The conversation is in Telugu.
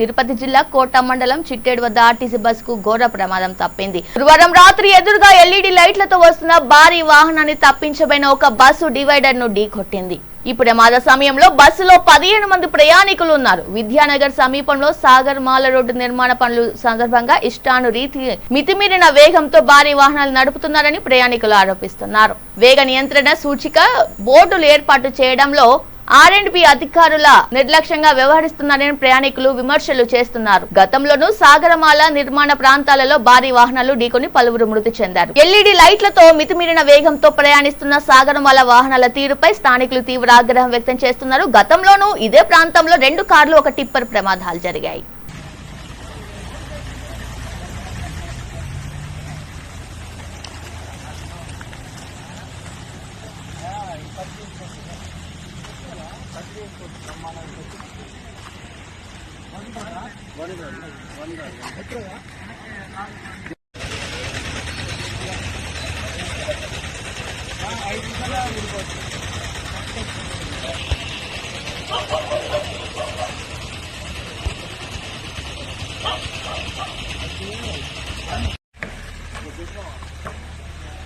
తిరుపతి జిల్లా కోట మండలం చిట్టేడు వద్ద ఆర్టీసీ బస్సుకు ఘోర ప్రమాదం తప్పింది. గురువారం రాత్రి ఎదురుగా ఎల్ఈడి లైట్లతో వస్తున్న భారీ వాహనాన్ని తప్పించబోయిన ఒక బస్సు డివైడర్ ను ఢీకొట్టింది. ఈ ప్రమాద సమయంలో బస్సులో 15 మంది ప్రయాణికులు ఉన్నారు. విద్యానగర్ సమీపంలో సాగర్ మాల రోడ్డు నిర్మాణ పనులు సందర్భంగా ఇష్టానురీతి మితిమీరిన వేగంతో భారీ వాహనాలు నడుపుతున్నారని ప్రయాణికులు ఆరోపిస్తున్నారు. వేగ నియంత్రణ సూచిక బోర్డులు ఏర్పాటు చేయడంలో ఆర్ఎండ్బి అధికారుల నిర్లక్ష్యంగా వ్యవహరిస్తున్నారని ప్రయాణికులు విమర్శలు చేస్తున్నారు. గతంలోనూ సాగరమాల నిర్మాణ ప్రాంతాలలో భారీ వాహనాలు ఢీకొని పలువురు మృతి చెందారు. ఎల్ఈడి లైట్లతో మితిమీరిన వేగంతో ప్రయాణిస్తున్న సాగరమాల వాహనాల తీరుపై స్థానికులు తీవ్ర ఆగ్రహం వ్యక్తం చేస్తున్నారు. గతంలోనూ ఇదే ప్రాంతంలో 2 కార్లు ఒక టిప్పర్ ప్రమాదాలు జరిగాయి.